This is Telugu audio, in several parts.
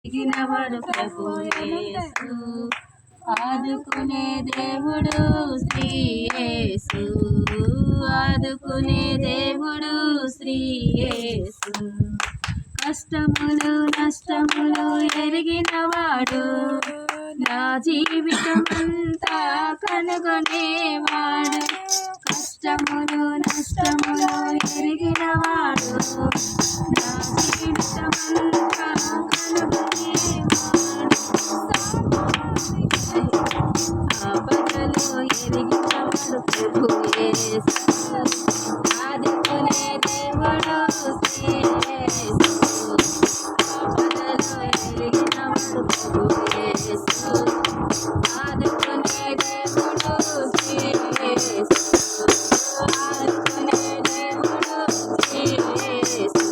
ఎరిగినవాడు ప్రభు యేసు, ఆదుకునే దేవుడు శ్రీ యేసు, ఆదుకునే దేవుడు శ్రీ యేసు. కష్టములు నష్టములు ఎరిగినవాడు, నా జీవితమంతా కనుగొనేవాడు. కష్టములు నష్టములు ఎరిగినవాడు, నా జీవితమంతా ఆపదలు ఎరిగినవాడు ప్రభు యేసు, ఆదుకునే దేవుడు శ్రీ యేసు. ఆపదలు ఎరిగినవాడు ప్రభు యేసు, ఆదుకునే దేవుడు శ్రీ యేసు, ఆదుకునే దేవుడు శ్రీ యేసు.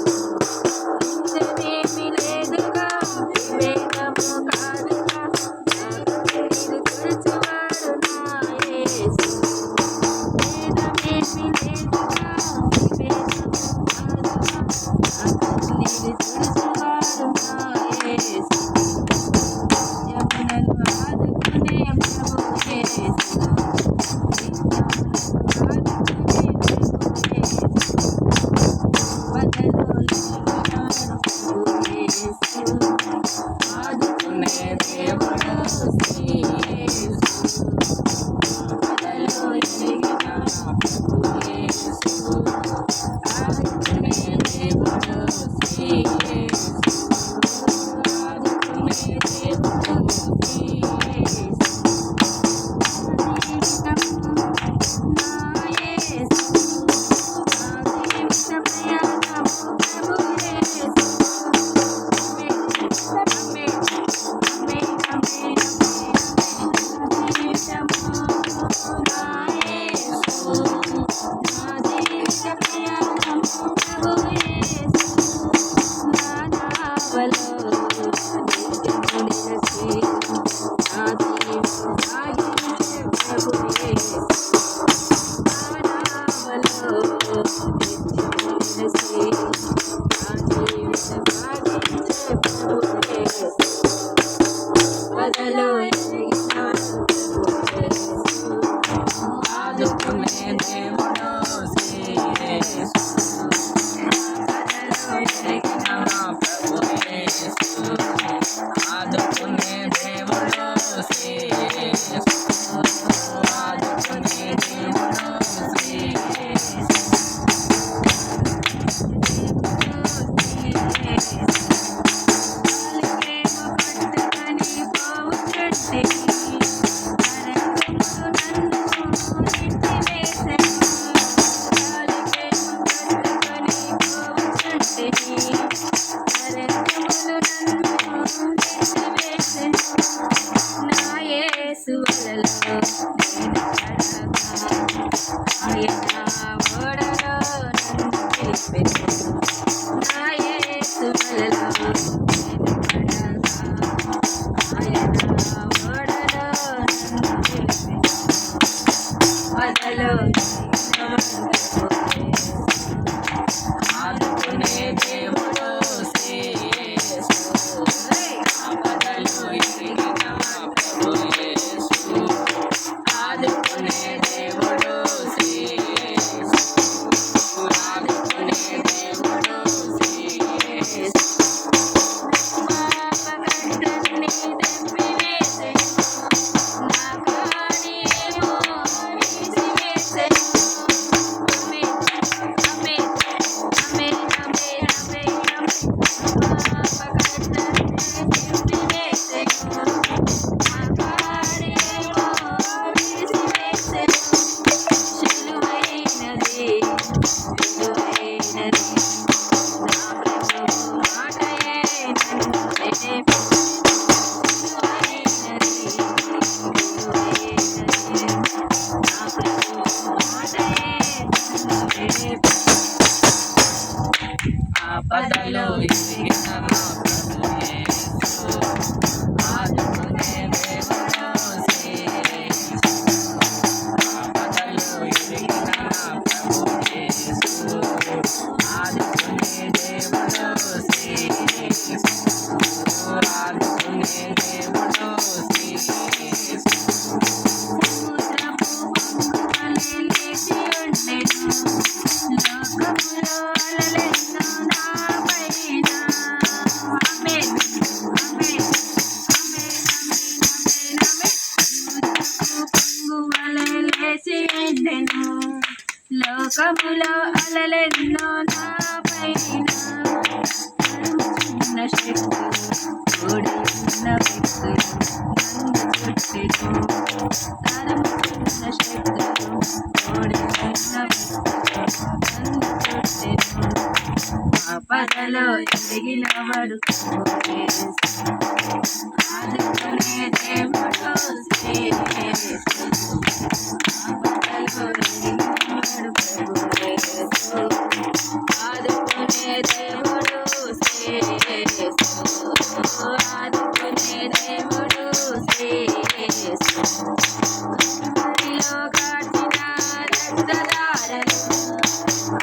ఇంతేమీ లేదుగా, వివేకము కాదుగా, నీరు తుడుచువాడు నా యేసు. వేదమేమీ లేదుగా, వివేకము కాదుగా, నీరు తుడుచువాడు నా యేసు. యమునను ఆదుకునే ప్రభు యేసు, ఆదుకునే ప్రభు యేసు. బదలు ఆదుకునే దేవుడు శ్రీ యేసు, బదలు ఎరిగిన ప్రభు యేసు, ఆదుకునే దేవుడు శ్రీ యేసు, ఆదుకునే దేవుడు శ్రీ యేసు. నా యేసు, నా జీవిత ప్రయాణము ప్రభు యేసు. ఆదుకునే దేవుడు శ్రీ యేసు, ప్రభు యేసు, ఆదుకునే దేవుడు శ్రీ యేసు, ఆదుకునే దేవుడు శ్రీ యేసు. నా యేసు వలలో నేను పడగా, ఆయన ఓడలో నన్ను నిలిపెను. నా యేసు వలలో నేను పడగా, ఆయన ఓడలో నన్ను నిలిపెను. వలలో ఆదుకునే దేవుడు శ్రీ యేసు, ఆపదలు ఎరిగిన ప్రభు యేసు, ఆదుకునే దేవుడు శ్రీ యేసు, ఆదుకునే దేవుడు శ్రీ యేసు. పాపకట్టన్ని తెంపివేసెను, నా కాడియేమో తీసివేసెను. ఆపదలో ఎరిగిన ప్రభు యేసు, ఆదుకునే దేవుడు శ్రీ యేసు, ఆపదలో ఎరిగిన ప్రభు యేసు, ఆదుకునే దేవుడు శ్రీ యేసు. దేవుడు శ్రీయేసు. సముద్రపు పొంగువలె లేచి ఉండెను, లోకములో అలలెన్నో నాపైన. ఆమేన్, ఆమేన్, ఆమేన్, ఆమేన్, ఆమేన్. సముద్రపు పొంగువలె లేచి ఉండెను, లోకములో అలలెన్నో నాపైన. తరుముచున్న శక్తులు, తోడైయున్న వ్యక్తులు నన్ను చుట్టెను. తరుముచున్న శక్తులు, తోడైయున్న వ్యక్తులు నన్ను చుట్టెను. ఆపదలో ఎదిగినవాడు యేసు, ఆదుకునే దేవుడు యేసు. ఆపదలో ఎదిగినవాడు యేసు, ఆదుకునే దేవుడు యేసు. ఆదుకునే దేవుడు యేసు. కలువరిలో కార్చిన రక్తధారలు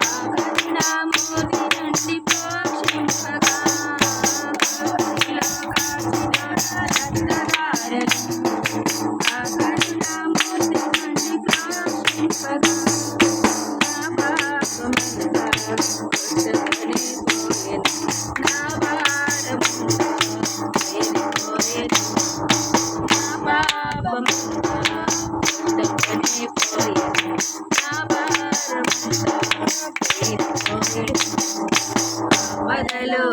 ఆఖరిన మూతి నుండి పోషింపగా. కలువరిలో కార్చిన రక్తధారలు ఆఖరిన మూతి నుండి పోషింపగా. నా పాపమంతా కొట్టబడిపోయెను, నా భారమంతా తేలిపోయెను. నా పాపమంతా కొట్టబడిపోయెను, నా భారమంతా తేలిపోయెను. ఆపదలో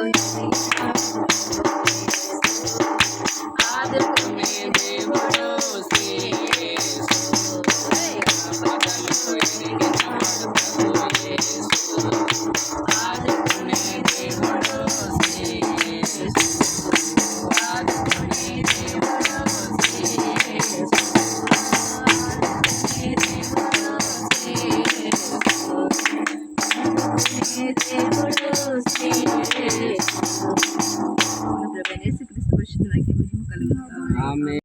ఆదుకునే దేవుడు యేసు. ఆపదలో ఎదిగినవాడు ప్రభు యేసు. ఆదుకునే దేవుడు యేసు. ఆదుకునే దేవుడు యేసు. ఆదుకునే దేవుడు యేసు. యేసుక్రీస్తు పరిశుద్ధ నామమునకే మహిమ కలుగును గాక. ఆమేన్.